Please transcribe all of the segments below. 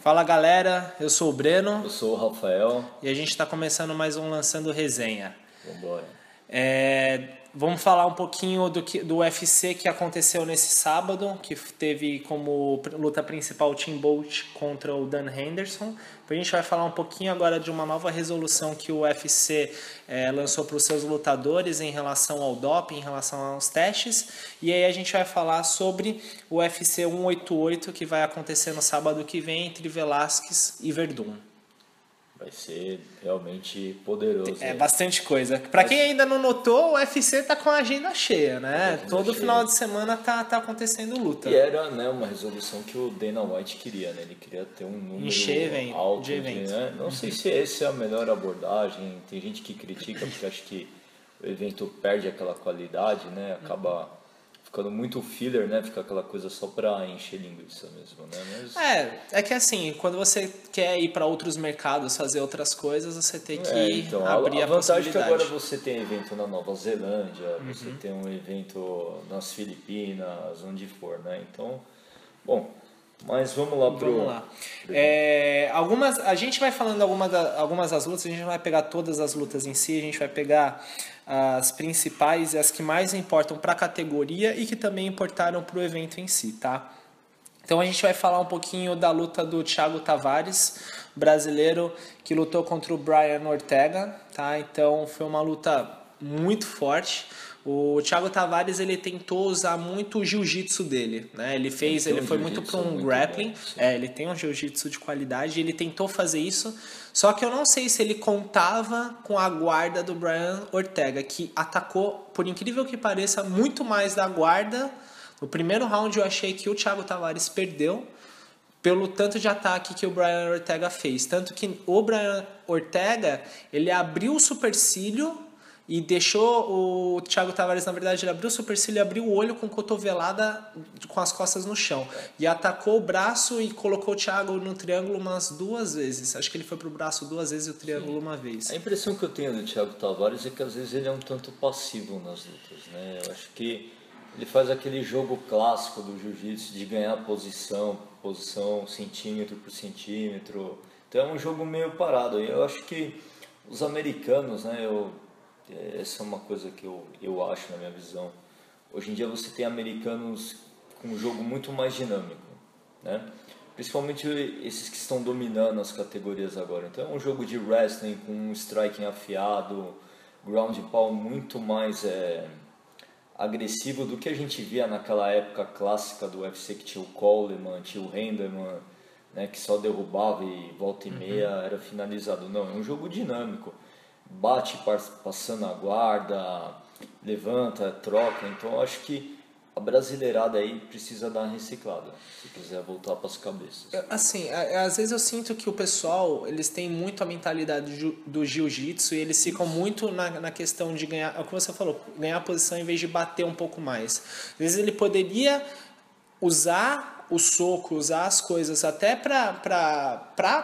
Fala galera, eu sou o Breno. Eu sou o Rafael. E a gente está começando mais um Lançando Resenha. Vambora. Vamos falar um pouquinho do UFC que aconteceu nesse sábado, que teve como luta principal o Tim Bolt contra o Dan Henderson. A gente vai falar um pouquinho agora de uma nova resolução que o UFC lançou para os seus lutadores em relação ao doping, em relação aos testes. E aí a gente vai falar sobre o UFC 188 que vai acontecer no sábado que vem entre Velasquez e Verdun. Vai ser realmente poderoso. Bastante coisa. Pra quem ainda não notou, o UFC tá com a agenda cheia, né? Todo final de semana tá acontecendo luta. E era, né, uma resolução que o Dana White queria, né? Ele queria ter um número alto de evento. Né? Não sei se essa é a melhor abordagem. Tem gente que critica porque acha que o evento perde aquela qualidade, né? Acaba ficando muito filler, né? Fica aquela coisa só pra encher linguiça mesmo, né? Mas... É que assim, quando você quer ir para outros mercados, fazer outras coisas, você tem que então, abrir a vantagem é que possibilidade. agora você tem evento na Nova Zelândia, você tem um evento nas Filipinas, onde for, né? Então, bom, mas vamos lá Vamos lá. A gente vai falando algumas das lutas, a gente não vai pegar todas as lutas em si, a gente vai pegar as principais e as que mais importam para a categoria e que também importaram para o evento em si, tá? Então a gente vai falar um pouquinho da luta do Thiago Tavares, brasileiro, que lutou contra o Brian Ortega, tá? Então foi uma luta muito forte. O Thiago Tavares, ele tentou usar muito o jiu-jitsu dele, né? Ele foi muito para um grappling, ele tem um jiu-jitsu de qualidade, ele tentou fazer isso, só que eu não sei se ele contava com a guarda do Brian Ortega, que atacou, por incrível que pareça, muito mais da guarda. No primeiro round eu achei que o Thiago Tavares perdeu pelo tanto de ataque que o Brian Ortega fez, tanto que o Brian Ortega, ele abriu o supercílio e deixou o Thiago Tavares, na verdade, ele abriu o supercílio e abriu o olho com cotovelada com as costas no chão. E atacou o braço e colocou o Thiago no triângulo umas 2 vezes. Acho que ele foi pro braço 2 vezes e o triângulo uma vez. A impressão que eu tenho do Thiago Tavares é que às vezes ele é um tanto passivo nas lutas, né? Eu acho que ele faz aquele jogo clássico do jiu-jitsu de ganhar posição centímetro por centímetro. Então é um jogo meio parado. E eu acho que os americanos, né? Essa é uma coisa que eu acho na minha visão. Hoje em dia você tem americanos com um jogo muito mais dinâmico, né? Principalmente esses que estão dominando as categorias agora. Então é um jogo de wrestling com um striking afiado, ground and pound muito mais agressivo do que a gente via naquela época clássica do UFC, que tinha o Coleman, tinha o Henderman, né, que só derrubava e volta e meia era finalizado. Não, é um jogo dinâmico. Bate passando a guarda, levanta, troca. Então eu acho que a brasileirada aí precisa dar uma reciclada, se quiser voltar para as cabeças. Assim, às vezes eu sinto que o pessoal, eles têm muito a mentalidade do jiu-jitsu e eles ficam muito na questão de ganhar, é o que você falou, ganhar posição em vez de bater um pouco mais. Às vezes ele poderia usar o soco, usar as coisas até para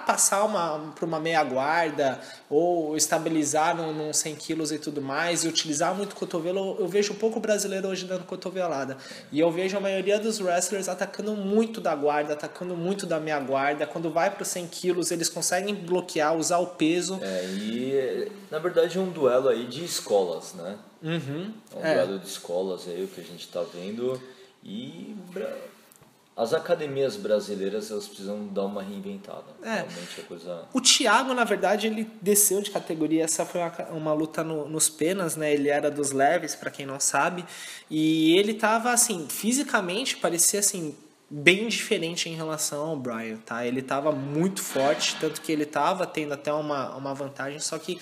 passar para uma meia guarda ou estabilizar num 100 quilos e tudo mais e utilizar muito cotovelo. Eu vejo pouco brasileiro hoje dando cotovelada e eu vejo a maioria dos wrestlers atacando muito da guarda, atacando muito da meia guarda. Quando vai para os 100 quilos eles conseguem bloquear, usar o peso. E na verdade é um duelo aí de escolas, né? É um duelo de escolas aí, o que a gente está vendo. E as academias brasileiras, elas precisam dar uma reinventada. Realmente é coisa... O Thiago, na verdade, ele desceu de categoria. Essa foi uma luta nos penas, né? Ele era dos leves, para quem não sabe. E ele tava, assim, fisicamente, parecia, assim, bem diferente em relação ao Brian, tá? Ele tava muito forte, tanto que ele tava tendo até uma vantagem, só que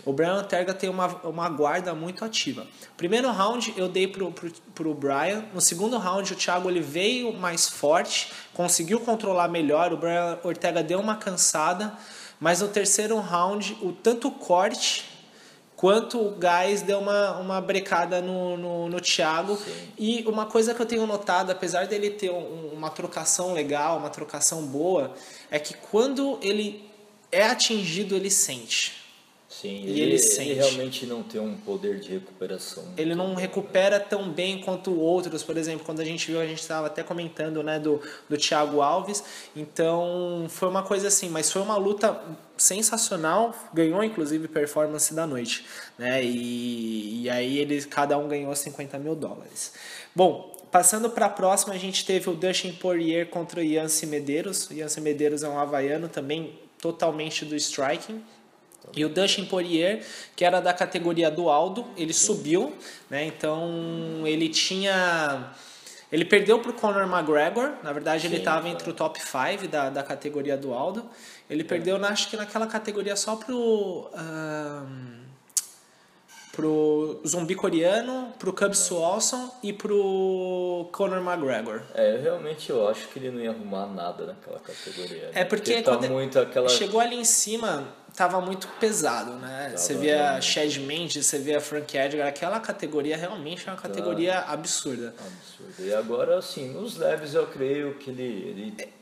o Brian Ortega tem uma guarda muito ativa. Primeiro round eu dei pro Brian, no segundo round o Thiago ele veio mais forte, conseguiu controlar melhor, o Brian Ortega deu uma cansada, mas no terceiro round tanto o corte quanto o gás deu uma brecada no Thiago. Sim. E uma coisa que eu tenho notado, apesar dele ter uma trocação legal, uma trocação boa, é que quando ele é atingido, ele sente. Sim, E ele sente. Ele realmente não tem um poder de recuperação. Ele não recupera tão bem quanto outros, por exemplo, quando a gente viu, a gente estava até comentando, né, do Thiago Alves. Então foi uma coisa assim, mas foi uma luta sensacional, ganhou inclusive performance da noite, né? E aí cada um ganhou $50 mil. Bom, passando para a próxima, a gente teve o Dustin Poirier contra o Yancy Medeiros. O Yancy Medeiros é um havaiano também totalmente do striking. E o Dustin Poirier, que era da categoria do Aldo, ele subiu, né? Então ele perdeu para o Conor McGregor. Na verdade, ele estava entre o top 5 da categoria do Aldo. Ele perdeu, acho que naquela categoria só pro zumbi coreano, pro Cub Swanson e pro Conor McGregor. Realmente eu acho que ele não ia arrumar nada naquela categoria. Porque tá quando muito chegou ali em cima, tava muito pesado, né? Você via Chad Mendes, você via Frank Edgar, aquela categoria realmente é uma categoria absurda. E agora, assim, nos leves eu creio que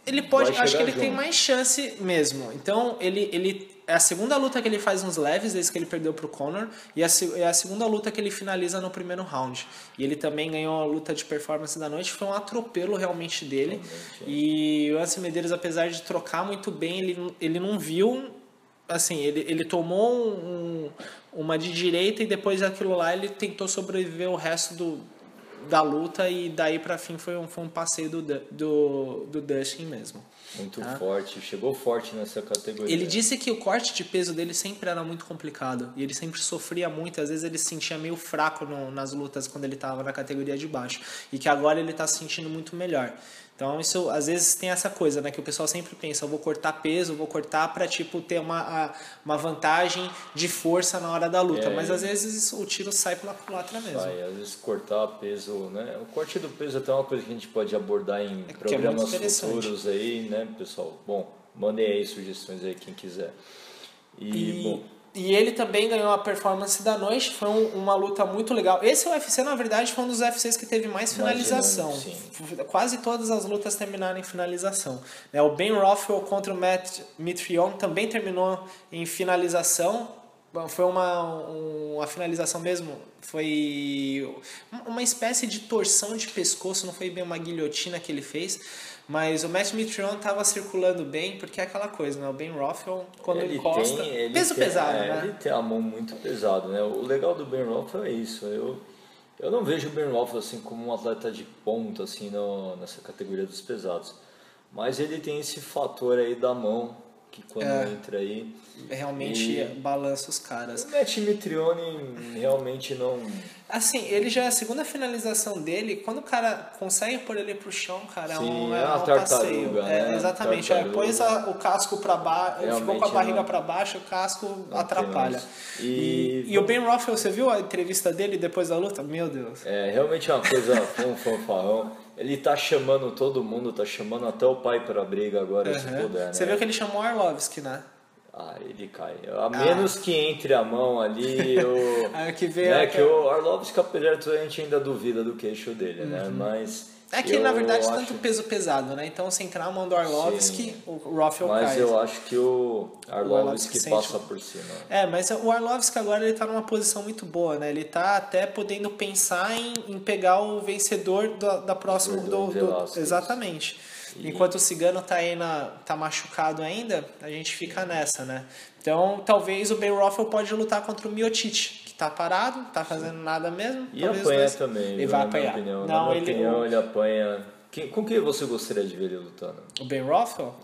ele pode, acho que ele junto. tem mais chance mesmo. Então, ele é a segunda luta que ele faz nos leves, desde que ele perdeu pro Conor, e é a segunda luta que ele finaliza no primeiro round. E ele também ganhou a luta de performance da noite, foi um atropelo realmente dele. E o Yancy Medeiros, apesar de trocar muito bem, ele não viu, assim, ele tomou uma de direita e depois daquilo lá ele tentou sobreviver o resto da luta, e daí pra fim foi um passeio do Dustin mesmo. Muito forte, chegou forte nessa categoria. Ele disse que o corte de peso dele sempre era muito complicado e ele sempre sofria muito, às vezes ele se sentia meio fraco nas lutas quando ele estava na categoria de baixo, e que agora ele está se sentindo muito melhor. Então isso, às vezes tem essa coisa, né, que o pessoal sempre pensa, eu vou cortar peso, vou cortar para tipo ter uma vantagem de força na hora da luta, mas às vezes o tiro sai pela culatra mesmo. Às vezes cortar peso, né? O corte do peso é até uma coisa que a gente pode abordar em programas futuros aí, né, pessoal? Bom, mandem aí sugestões aí quem quiser. E ele também ganhou a performance da noite, foi uma luta muito legal. Esse UFC, na verdade, foi um dos UFCs que teve mais finalização. Quase todas as lutas terminaram em finalização. O Ben Rothwell contra o Matt Mitrione também terminou em finalização. Foi uma finalização mesmo, foi uma espécie de torção de pescoço, não foi bem uma guilhotina que ele fez. Mas o Matt Mitrione estava circulando bem, porque é aquela coisa, né? O Ben Rothwell, quando ele encosta... peso pesado, né? Ele tem a mão muito pesada, né? O legal do Ben Rothwell é isso. Eu não vejo o Ben Rothwell assim, como um atleta de ponta assim, nessa categoria dos pesados. Mas ele tem esse fator aí da mão, que quando entra aí... Realmente balança os caras. O Matt Mitrione realmente não... Assim, ele já é a segunda finalização dele. Quando o cara consegue pôr ele pro chão, cara, é um passeio. Né? Exatamente. Pôs o casco pra baixo, ficou com a barriga pra baixo, o casco atrapalha. E o Ben Rothwell, você viu a entrevista dele depois da luta? Meu Deus. Realmente é uma coisa, um fanfarrão. Ele tá chamando todo mundo, tá chamando até o pai pra briga agora, se puder, né? Você viu que ele chamou o Arlovski, né? Ele cai. A menos que entre a mão ali, que o Arlovski, apesar de tudo, a gente ainda duvida do queixo dele, né? Mas... É que, na verdade, tanto peso pesado, né? Então, se entrar a mão do Arlovski, o Rothwell cai. Mas eu acho que o Arlovski passa por cima. Mas o Arlovski agora ele tá numa posição muito boa, né? Ele tá até podendo pensar em pegar o vencedor da próxima... Exatamente. Enquanto o Cigano tá aí tá machucado ainda, a gente fica nessa, né? Então, talvez o Ben Rothwell pode lutar contra o Miocic, que tá parado, tá fazendo nada mesmo. E apanha também. Ele vai apanhar. Na minha opinião, ele apanha. Com quem você gostaria de ver ele lutando? O Ben Rothwell?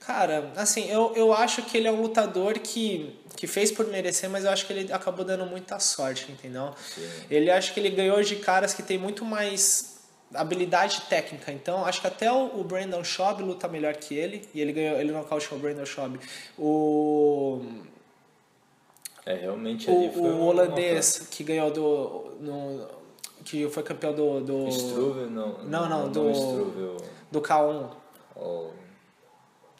Cara, assim, eu acho que ele é um lutador que fez por merecer, mas eu acho que ele acabou dando muita sorte, entendeu? Sim. Ele acho que ele ganhou de caras que tem muito mais habilidade técnica, então acho que até o Brandon Schaub luta melhor que ele, e ele nocauteou o Brandon Schaub. Realmente ali foi o holandês que ganhou que foi campeão do Struve, do K1.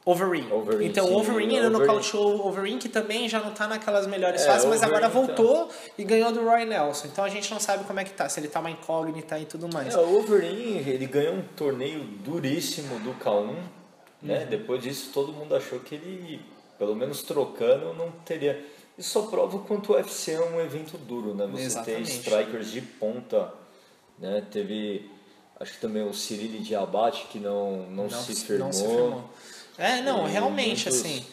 Overeem. Então o Overeem, ele nocauteou o Overeem, que também já não tá naquelas melhores fases, mas agora voltou e ganhou do Roy Nelson. Então a gente não sabe como é que tá, se ele tá uma incógnita e tudo mais. O Overeem, ele ganhou um torneio duríssimo do K1, né? Depois disso todo mundo achou que ele pelo menos trocando, não teria. Isso só prova o quanto o UFC é um evento duro, né? Você Exatamente. tem strikers de ponta, né? Teve, acho que também o Cyril Diabate, que não se firmou. Não se firmou. Realmente, muitos... assim...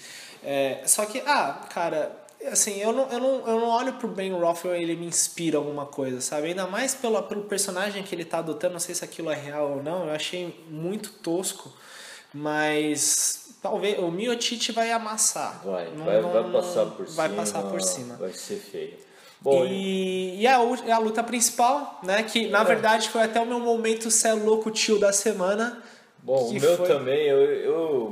só que, cara, assim, eu não olho pro Ben Rothwell e ele me inspira alguma coisa, sabe? Ainda mais pelo personagem que ele tá adotando, não sei se aquilo é real ou não, eu achei muito tosco, mas talvez o Miocic vai amassar. Vai passar por cima. Vai ser feio. Bom, e a luta principal, né? Que na verdade foi até o meu momento cê louco tio da semana. Bom, o meu também,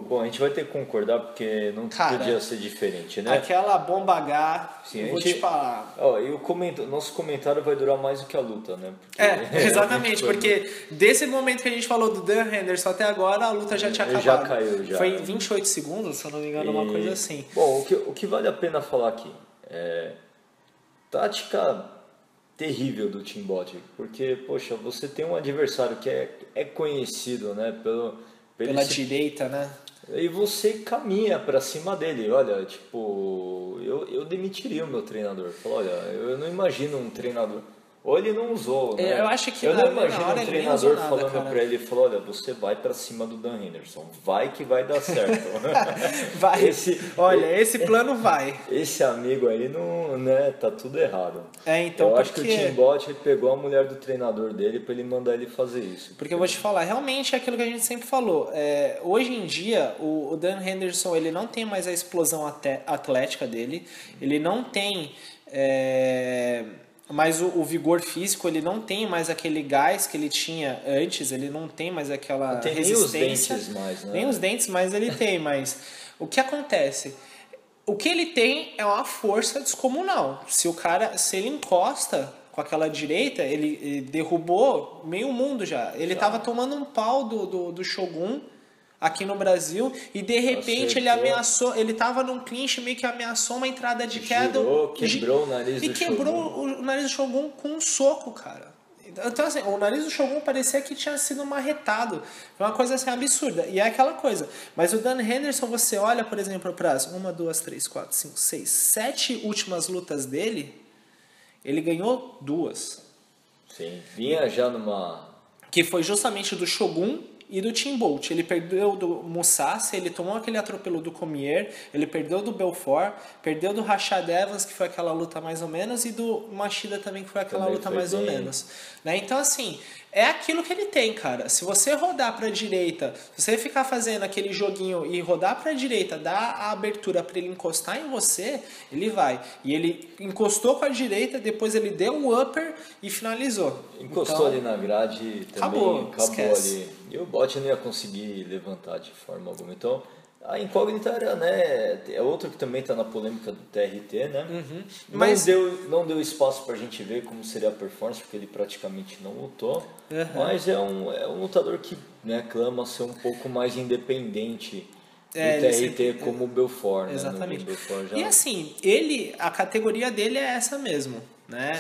bom, a gente vai ter que concordar porque não podia ser diferente, né? Aquela bomba H, vou te falar. Nosso comentário vai durar mais do que a luta, né? Porque exatamente, porque desse momento que a gente falou do Dan Henderson até agora, a luta já tinha acabado. Já caiu, já. Foi em 28 segundos, se eu não me engano, uma coisa assim. Bom, o que vale a pena falar aqui é tática terrível do Tim Botti, porque, poxa, você tem um adversário que é conhecido, né, pela direita, né? E você caminha pra cima dele. Olha, tipo, eu demitiria o meu treinador. Falo, olha, eu não imagino um treinador. Ou ele não usou, né? Eu acho que eu não imagino um treinador nada, falando cara. pra ele, falou, olha, você vai pra cima do Dan Henderson, vai que vai dar certo. Vai. Esse plano vai. Esse amigo aí não, né, tá tudo errado. Então, eu acho que o Tim Botti pegou a mulher do treinador dele pra ele mandar ele fazer isso. Porque eu vou te falar, realmente é aquilo que a gente sempre falou. Hoje em dia, o Dan Henderson, ele não tem mais a explosão atlética dele, ele não tem... Mas o vigor físico, ele não tem mais aquele gás que ele tinha antes, ele não tem mais aquela resistência. Nem os dentes mais, né? Nem os dentes mais ele tem, mas o que acontece? O que ele tem é uma força descomunal. Se ele encosta com aquela direita, ele derrubou meio mundo já. Ele estava tomando um pau do Shogun aqui no Brasil, e de repente ele ameaçou, ele tava num clinch, meio que ameaçou uma entrada de queda. Quebrou o nariz do Shogun. E quebrou o nariz do Shogun com um soco, cara. Então, assim, o nariz do Shogun parecia que tinha sido marretado. Foi uma coisa assim absurda. E é aquela coisa. Mas o Dan Henderson, você olha, por exemplo, para as 1, 2, 3, 4, 5, 6, 7 últimas lutas dele, ele ganhou 2. Sim, vinha já numa... Que foi justamente do Shogun e do Tim Bolt. Ele perdeu do Mousasi, ele tomou aquele atropelo do Cormier, ele perdeu do Belfort, perdeu do Rashad Evans, que foi aquela luta mais ou menos, e do Machida também, que foi aquela luta mais ou menos. Né? Então, assim, é aquilo que ele tem, cara. Se você rodar pra direita, se você ficar fazendo aquele joguinho e rodar pra direita, dar a abertura para ele encostar em você, ele vai. E ele encostou com a direita, depois ele deu um upper e finalizou. Encostou então, ali na grade, também acabou ali. E o Botti não ia conseguir levantar de forma alguma. Então, a incógnita era, né? É outro que também está na polêmica do TRT, né? Uhum. Mas não deu espaço para a gente ver como seria a performance, porque ele praticamente não lutou. Uhum. Mas é um lutador que, né, clama ser um pouco mais independente do TRT como o Belfort, né? Exatamente. Belfort já... E assim, a categoria dele é essa mesmo. Né?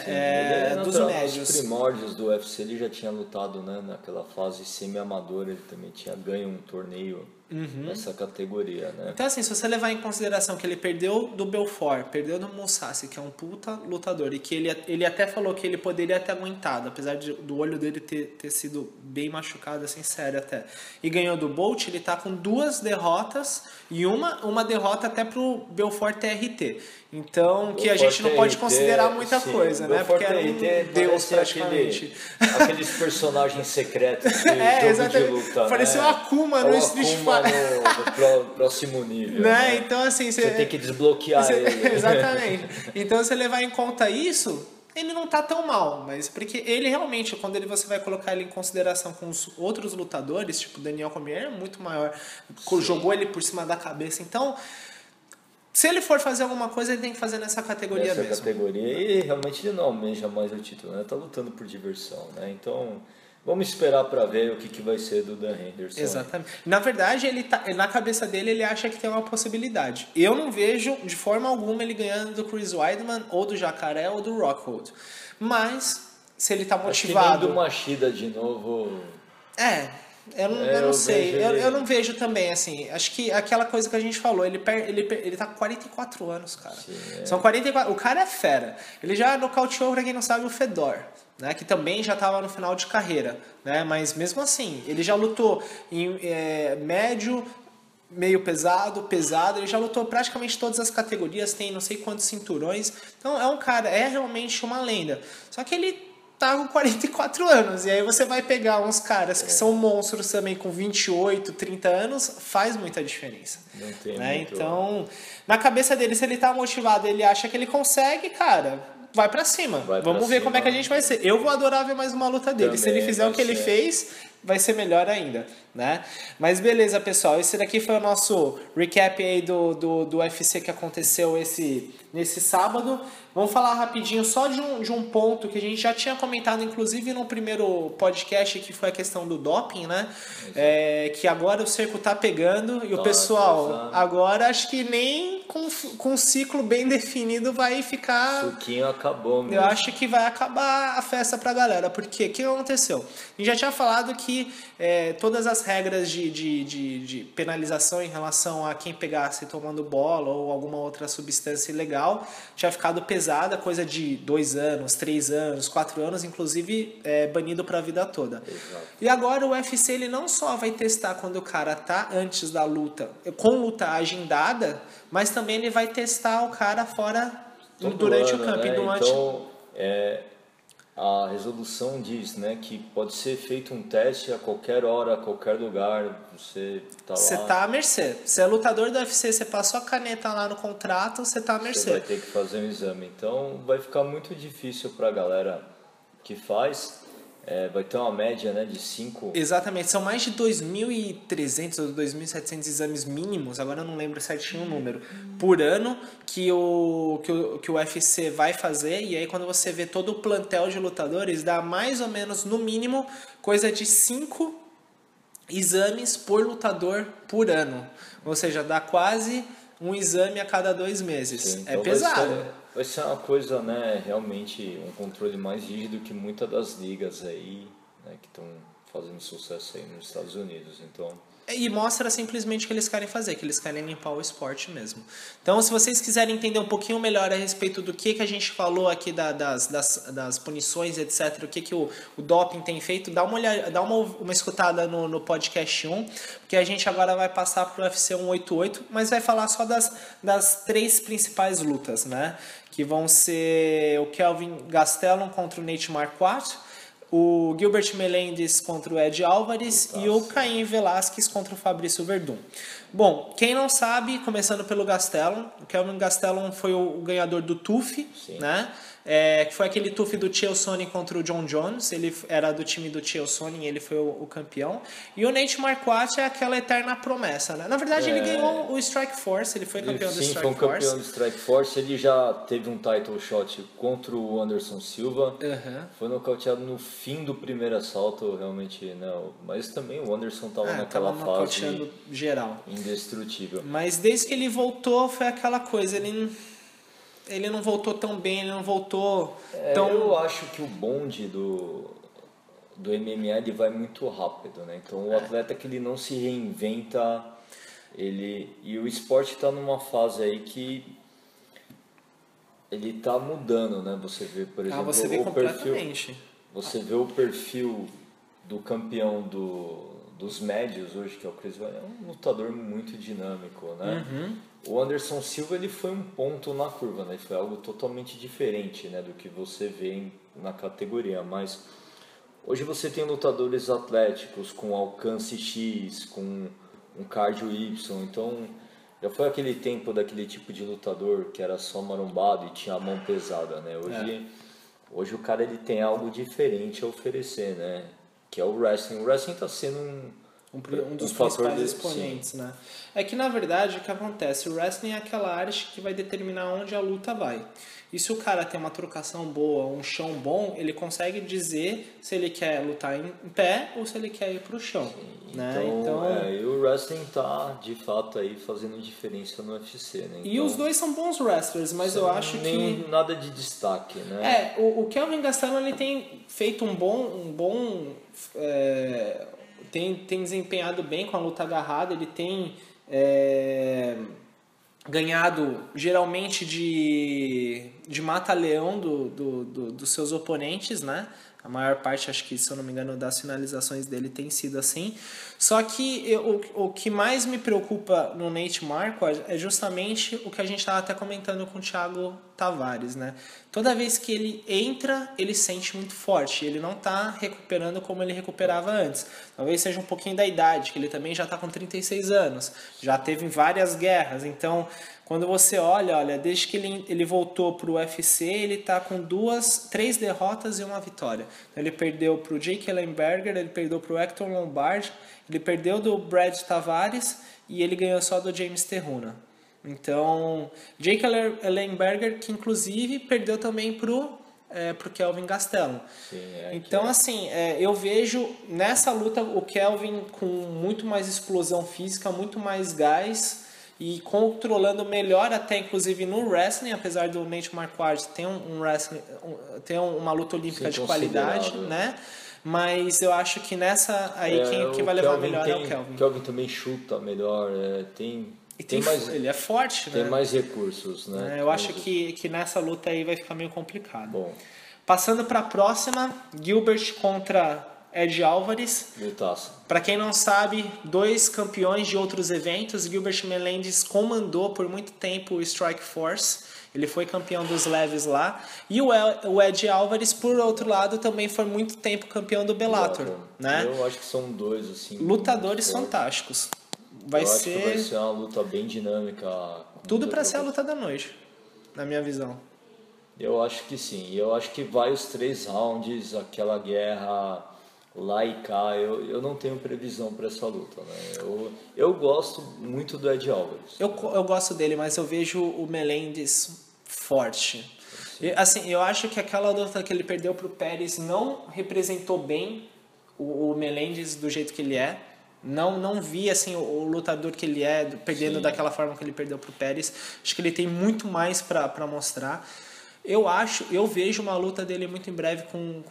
Sim, dos médios. Nos primórdios do UFC ele já tinha lutado, né, naquela fase semi-amadora, ele também tinha ganho um torneio nessa categoria, né? Então assim, se você levar em consideração que ele perdeu do Belfort, perdeu do Mousasi, que é um puta lutador, e que ele até falou que ele poderia ter aguentado, apesar do olho dele ter sido bem machucado, assim, sério até, e ganhou do Bolt, ele tá com 2 derrotas e uma derrota até pro Belfort TRT. Então, que a gente não pode considerar muita coisa, né? Porque era um deus praticamente. Aqueles personagens secretos de jogo de luta, parecia uma Akuma no Street Fighter. No próximo nível. Né? Então, assim... Você tem que desbloquear ele. Exatamente. Então, você levar em conta isso, ele não tá tão mal, mas porque ele realmente, quando você vai colocar ele em consideração com os outros lutadores, tipo Daniel Cormier, é muito maior. Sim. Jogou ele por cima da cabeça. Então... Se ele for fazer alguma coisa, ele tem que fazer nessa categoria mesmo. Nessa categoria. E realmente ele não almeja mais o título, né? Tá lutando por diversão, né? Então, vamos esperar para ver o que vai ser do Dan Henderson. Exatamente. Na verdade, na cabeça dele, ele acha que tem uma possibilidade. Eu não vejo, de forma alguma, ele ganhando do Chris Weidman, ou do Jacaré, ou do Rockhold. Mas, se ele tá motivado... Acho que nem do Machida de novo... Eu não sei, vejo ele- eu não vejo também, assim, acho que aquela coisa que a gente falou, ele tá com 44 anos, cara. Sim, São 44, o cara é fera. Ele já nocauteou, pra quem não sabe, o Fedor, né, que também já tava no final de carreira, né, mas mesmo assim, ele já lutou em médio, meio pesado, ele já lutou praticamente todas as categorias, tem não sei quantos cinturões, então é um cara, é realmente uma lenda. Só que ele tá com 44 anos, e aí você vai pegar uns caras que são monstros também com 28, 30 anos, faz muita diferença. Não tem Né? muito... Então, na cabeça dele, se ele tá motivado, ele acha que ele consegue, cara, vai pra cima. Vamos ver como é que a gente vai ser. Eu vou adorar ver mais uma luta dele. Se ele fizer o que ele fez, vai ser melhor ainda, né? Mas beleza, pessoal. Esse daqui foi o nosso recap aí do UFC que aconteceu nesse sábado. Vamos falar rapidinho só de um ponto que a gente já tinha comentado, inclusive no primeiro podcast, que foi a questão do doping, né? Que agora o cerco tá pegando e o pessoal agora acho que nem com um ciclo bem definido vai ficar... Suquinho acabou mesmo. Eu acho que vai acabar a festa pra galera, porque o que aconteceu? A gente já tinha falado que todas as regras de penalização em relação a quem pegasse tomando bola ou alguma outra substância ilegal tinha ficado pesada, coisa de 2 anos, 3 anos, 4 anos, inclusive banido pra vida toda. Exato. E agora o UFC ele não só vai testar quando o cara tá antes da luta, com luta agendada, mas também ele vai testar o cara fora durante o campo. Né? Durante... Então, a resolução diz, né, que pode ser feito um teste a qualquer hora, a qualquer lugar, você tá lá. Você tá à mercê. Você é lutador do UFC, você passou a caneta lá no contrato, você tá à mercê. Você vai ter que fazer um exame. Então vai ficar muito difícil pra galera que faz. Vai ter uma média, né, de 5... Exatamente, são mais de 2.300 ou 2.700 exames mínimos, agora eu não lembro certinho o número, por ano que o UFC vai fazer, e aí quando você vê todo o plantel de lutadores, dá mais ou menos, no mínimo, coisa de 5 exames por lutador por ano, ou seja, dá quase um exame a cada 2 meses. Sim, então pesado. Vai ser uma coisa, né, realmente um controle mais rígido que muitas das ligas aí, né, que estão fazendo sucesso aí nos Estados Unidos. Então... E mostra simplesmente o que eles querem fazer, que eles querem limpar o esporte mesmo. Então, se vocês quiserem entender um pouquinho melhor a respeito do que a gente falou aqui das punições, etc., o que o doping tem feito, dá uma olhada, dá uma escutada no podcast 1, porque a gente agora vai passar para o UFC 188, mas vai falar só das 3 principais lutas, né? Que vão ser o Kelvin Gastelum contra o Nate Marquardt, o Gilbert Melendez contra o Ed Álvares e o Caim Velasquez contra o Fabrício Verdun. Bom, quem não sabe, começando pelo Gastelum, o Kelvin Gastelum foi o ganhador do TUF, né? Que foi aquele TUF do Chael Sonnen contra o John Jones, ele era do time do Chael Sonnen, ele foi o campeão. E o Nate Marquardt é aquela eterna promessa, né? Na verdade, ele ganhou o Strike Force, ele foi campeão do Strike Force. Sim, foi um campeão do Strike Force, ele já teve um title shot contra o Anderson Silva, foi nocauteado no fim do primeiro assalto, realmente, não. Mas também o Anderson estava naquela fase geral, indestrutível. Mas desde que ele voltou, foi aquela coisa, ele não voltou tão bem, ele não voltou tão... Eu acho que o bonde do MMA ele vai muito rápido, né? Então o atleta que ele não se reinventa, e o esporte está numa fase aí que ele está mudando, né? Você vê, por exemplo, você vê completamente. Você vê o perfil do campeão dos médios hoje, que é o Chris Weidman, é um lutador muito dinâmico, né? O Anderson Silva ele foi um ponto na curva, né? Foi algo totalmente diferente, né, do que você vê na categoria, mas hoje você tem lutadores atléticos com alcance X, com um cardio Y, então já foi aquele tempo daquele tipo de lutador que era só marombado e tinha a mão pesada, né? Hoje o cara ele tem algo diferente a oferecer, né? Que é o wrestling. O wrestling está sendo um dos principais exponentes, né? É que na verdade o que acontece, o wrestling é aquela arte que vai determinar onde a luta vai. E se o cara tem uma trocação boa, um chão bom, ele consegue dizer se ele quer lutar em pé ou se ele quer ir pro chão. Sim, né? E o wrestling tá de fato aí fazendo diferença no UFC, né? E os dois são bons wrestlers, mas eu acho que nada de destaque, né? O Kelvin Gastelum ele tem feito um bom tem desempenhado bem com a luta agarrada, ele tem ganhado geralmente de mata-leão dos seus oponentes, né? A maior parte, acho que, se eu não me engano, das finalizações dele tem sido assim. Só que o que mais me preocupa no Nate Marquardt é justamente o que a gente estava até comentando com o Thiago Tavares, né? Toda vez que ele entra, ele sente muito forte. Ele não está recuperando como ele recuperava antes. Talvez seja um pouquinho da idade, que ele também já está com 36 anos. Já teve várias guerras. Então, quando você olha, desde que ele voltou para o UFC, ele está com 3 derrotas e 1 vitória. Ele perdeu para o Jake Ellenberger, ele perdeu para o Hector Lombard, ele perdeu do Brad Tavares e ele ganhou só do James Terruna. Então, Jake Ellenberger, que inclusive perdeu também pro Kelvin Gastelum. Sim, então, assim, eu vejo nessa luta o Kelvin com muito mais explosão física, muito mais gás e controlando melhor até inclusive no wrestling, apesar do Nate Marquardt ter uma luta olímpica de qualidade, né? Mas eu acho que nessa aí quem vai levar melhor é o Kelvin. O Kelvin também chuta melhor, ele é forte, tem né? mais recursos, né? Eu acho que nessa luta aí vai ficar meio complicado. Bom. Passando para a próxima, Gilbert contra Ed Álvares. Lutaça. Para quem não sabe, 2 campeões de outros eventos. Gilbert Melendez comandou por muito tempo o Strike Force. Ele foi campeão dos leves lá. E o Ed Álvares, por outro lado, também foi muito tempo campeão do Bellator. Né? Eu acho que são 2 assim, lutadores fantásticos. Acho que vai ser uma luta bem dinâmica. Tudo para ser a luta da noite, na minha visão. Eu acho que sim. Eu acho que vai os 3 rounds, aquela guerra lá e cá. Eu não tenho previsão para essa luta, né? Eu gosto muito do Ed Álvares. Eu gosto dele, mas eu vejo o Melendez forte. Eu acho que aquela luta que ele perdeu pro Pérez não representou bem o Melendez do jeito que ele é. Não vi assim o lutador que ele é perdendo daquela forma que ele perdeu pro Pérez. Acho que ele tem muito mais para mostrar. Eu vejo uma luta dele muito em breve com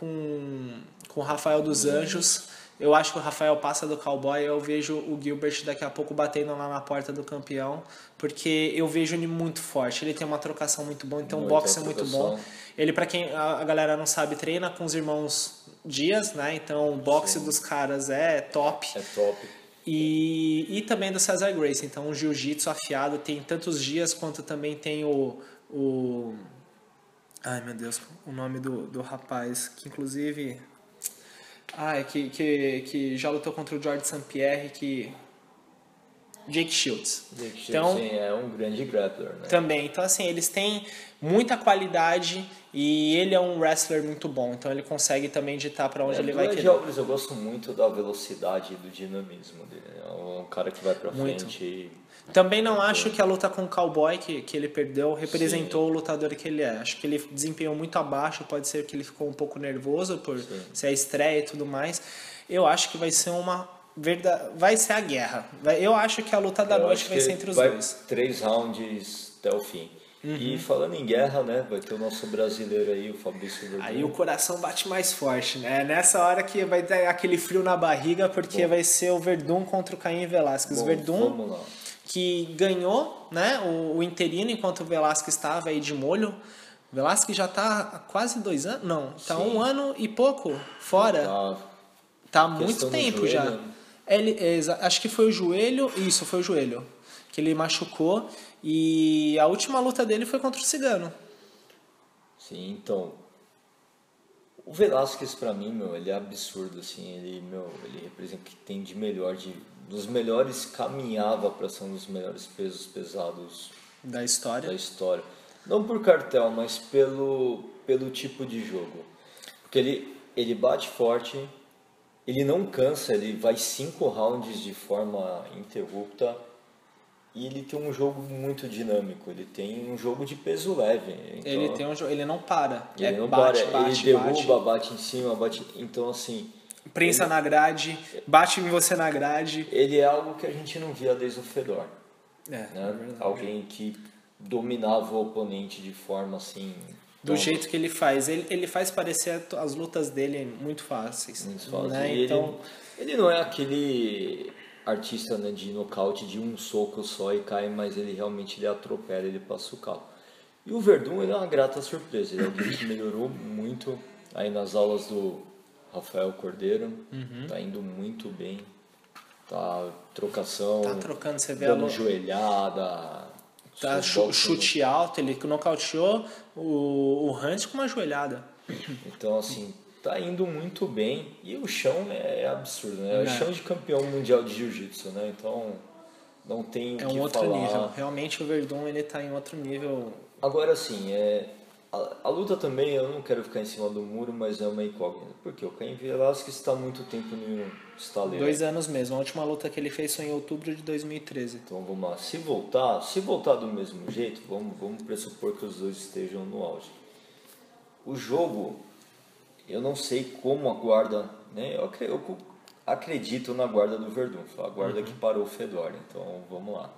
o Rafael dos Anjos. Eu acho que o Rafael passa do Cowboy. Eu vejo o Gilbert daqui a pouco batendo lá na porta do campeão, porque eu vejo ele muito forte. Ele tem uma trocação muito boa, então o boxe é muito bom. Ele, para quem a galera não sabe, treina com os irmãos Dias, né? Então o boxe dos caras é top. É top. E também do Cesar Gracie. Então o jiu-jitsu afiado tem tantos dias quanto também tem o ai meu Deus, o nome do rapaz que inclusive que já lutou contra o George St. Pierre, Jake Shields. Então, sim, é um grande grappler, né? Também. Então, assim, eles têm muita qualidade e ele é um wrestler muito bom. Então, ele consegue também ditar para onde ele vai querer. Eu gosto muito da velocidade e do dinamismo dele. É um cara que vai para frente. Também não acho que a luta com o Cowboy que ele perdeu representou o lutador que ele é. Acho que ele desempenhou muito abaixo. Pode ser que ele ficou um pouco nervoso por ser a estreia e tudo mais. Eu acho que vai ser vai ser a guerra. Eu acho que a luta da noite vai ser entre os dois. 3 rounds até o fim. E falando em guerra, né? Vai ter o nosso brasileiro aí, o Fabrício Verdun. Aí o coração bate mais forte, né? Nessa hora que vai ter aquele frio na barriga, porque vai ser o Verdun contra o Caim Velasquez. Vamos lá. Que ganhou, né, o interino enquanto o Velasquez estava aí de molho. O Velasquez já está há quase 2 anos? Não, está 1 ano e pouco fora. Tá há muito tempo já. Acho que foi o joelho. Isso, foi o joelho. Que ele machucou. E a última luta dele foi contra o Cigano. Sim, então. O Velasquez, pra mim, ele é absurdo, assim. Ele representa o que tem de melhor. Dos melhores, caminhava para ser um dos melhores pesos pesados da história. Não por cartel, mas pelo tipo de jogo. Porque ele bate forte, ele não cansa, ele vai 5 rounds de forma interrupta e ele tem um jogo muito dinâmico, ele tem um jogo de peso leve. Então, ele não para. Ele não para, ele derruba, bate em cima, então assim... Prensa na grade, bate em você na grade. Ele é algo que a gente não via desde o Fedor. Né? Alguém que dominava o oponente de forma assim Do jeito que ele faz. Ele faz parecer as lutas dele muito fáceis. Muito fácil. Né? Então... ele não é aquele artista, né, de nocaute de um soco só e cai, mas ele realmente atropela, ele passa o carro. E o Verdun, ele é uma grata surpresa. Ele é alguém que melhorou muito aí nas aulas do Rafael Cordeiro. Tá indo muito bem. Tá trocação. Tá trocando, você vê dando joelhada. Tá chute alto, ele nocauteou o Hunt com uma joelhada. Então, assim, tá indo muito bem. E o chão é absurdo, né? É o chão de campeão mundial de jiu-jitsu, né? Então, não tem o que falar. É um outro nível. Realmente o Verdun, ele tá em outro nível. Agora, assim, a luta também, eu não quero ficar em cima do muro, mas é uma incógnita. Porque o Caim Velasquez está há muito tempo no estaleiro. 2 anos mesmo. A última luta que ele fez foi em outubro de 2013. Então vamos lá. Se voltar do mesmo jeito, vamos pressupor que os dois estejam no auge. O jogo, eu não sei como a guarda, né? Eu acredito na guarda do Verdun, a guarda que parou o Fedor. Então vamos lá.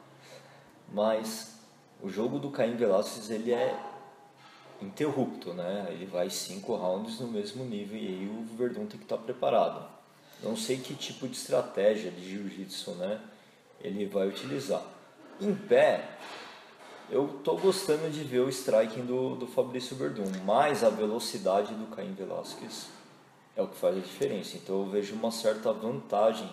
Mas o jogo do Caim Velasquez, ele é interrupto, né? Ele vai 5 rounds no mesmo nível e aí o Verdun tem que estar preparado. Não sei que tipo de estratégia de jiu-jitsu, né, ele vai utilizar. Em pé, eu tô gostando de ver o striking do Fabrício Verdun, mas a velocidade do Caim Velasquez é o que faz a diferença. Então eu vejo uma certa vantagem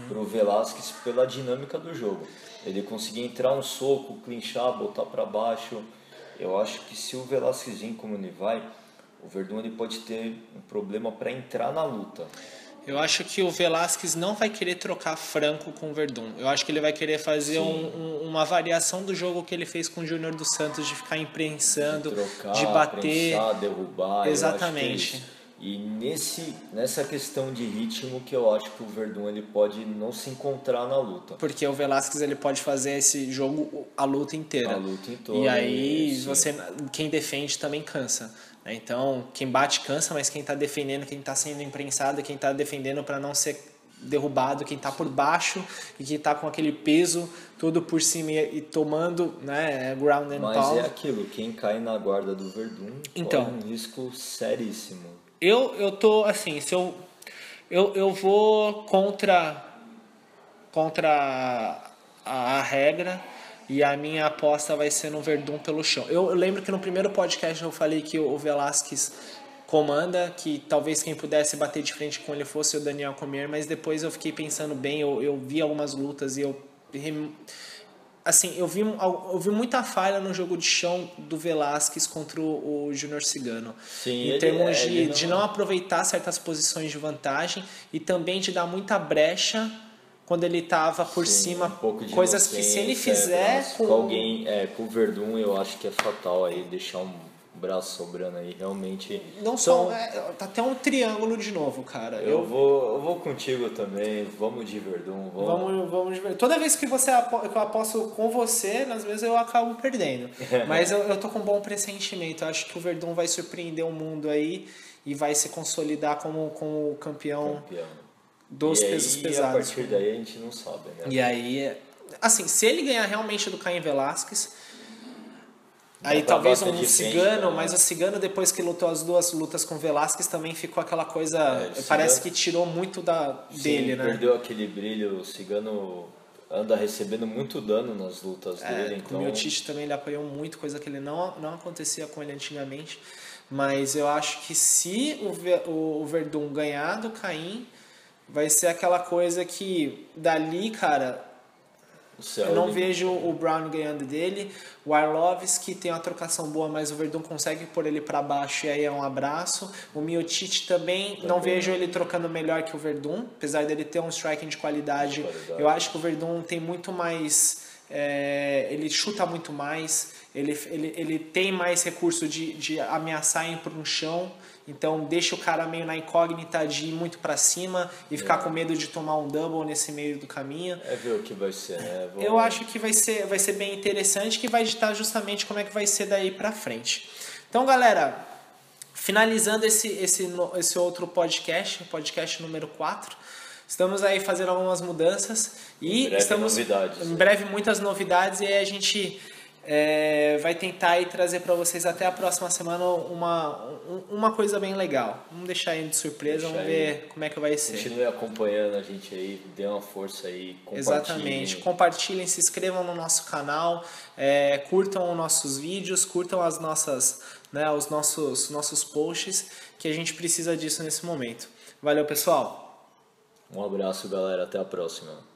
pro Velasquez pela dinâmica do jogo. Ele conseguir entrar um soco, clinchar, botar para baixo. Eu acho que se o Velasquez vir como ele vai, o Verdun ele pode ter um problema para entrar na luta. Eu acho que o Velasquez não vai querer trocar franco com o Verdun. Eu acho que ele vai querer fazer uma variação do jogo que ele fez com o Júnior dos Santos, de ficar imprensando, de, trocar, de bater. Prensar, derrubar. Exatamente. E nessa questão de ritmo que eu acho que o Verdun ele pode não se encontrar na luta. Porque o Velasquez ele pode fazer esse jogo a luta inteira. A luta inteira. E aí quem defende também cansa. Então, quem bate cansa, mas quem está defendendo, quem está sendo imprensado, quem está defendendo para não ser derrubado, quem está por baixo e quem está com aquele peso tudo por cima e tomando, né, ground and pound. Mas é aquilo, quem cai na guarda do Verdun corre um risco seríssimo. Eu tô assim, se eu vou contra a regra. E a minha aposta vai ser no Verdun pelo chão. Eu lembro que no primeiro podcast eu falei que o Velasquez comanda, que talvez quem pudesse bater de frente com ele fosse o Daniel Cormier, mas depois eu fiquei pensando bem, eu vi algumas lutas e eu vi muita falha no jogo de chão do Velasquez contra o Júnior Cigano. Sim, em termos de não aproveitar certas posições de vantagem e também de dar muita brecha quando ele estava por cima, coisas que se ele fizer com alguém, com o Verdun, eu acho que é fatal aí deixar um braço sobrando aí, realmente. Não só, tá até um triângulo de novo, cara. Eu vou contigo também, vamos de Verdun. Vamos de Verdun. Toda vez que eu aposto com você, às vezes eu acabo perdendo. Mas eu tô com um bom pressentimento. Eu acho que o Verdun vai surpreender o mundo aí e vai se consolidar como o campeão. Dos pesos pesados. E a partir daí a gente não sabe, né? E aí, assim, se ele ganhar realmente do Caim Velasquez, aí talvez um Cigano, mas o Cigano depois que lutou as 2 lutas com o Velasquez também ficou aquela coisa, parece que tirou muito dele, né? Perdeu aquele brilho, o Cigano anda recebendo muito dano nas lutas dele. Então... O Miocic também ele apoiou muito, coisa que ele não acontecia com ele antigamente, mas eu acho que se o Verdun ganhar do Caim, vai ser aquela coisa que dali, cara, eu não vejo o Brown ganhando dele. O Arlovski tem uma trocação boa, mas o Verdun consegue pôr ele para baixo e aí é um abraço. O Miocic também não vejo ele trocando melhor que o Verdun, apesar dele ter um striking de qualidade. Eu acho que o Verdun tem muito mais, ele chuta muito mais, ele tem mais recurso de ameaçar ir para um chão. Então deixa o cara meio na incógnita de ir muito para cima e ficar com medo de tomar um double nesse meio do caminho. Ver o que vai ser, né? Eu acho que vai ser bem interessante, que vai ditar justamente como é que vai ser daí para frente. Então, galera, finalizando esse outro podcast, o podcast número 4, estamos aí fazendo algumas mudanças e estamos novidades, em breve muitas novidades e aí a gente vai tentar aí trazer para vocês até a próxima semana uma coisa bem legal. Vamos deixar aí de surpresa, vamos ver como é que vai ser. Continue acompanhando a gente aí, dê uma força aí, compartilhem. Exatamente, compartilhem, se inscrevam no nosso canal, curtam os nossos vídeos, curtam as nossas, né, os nossos posts, que a gente precisa disso nesse momento. Valeu, pessoal! Um abraço, galera, até a próxima.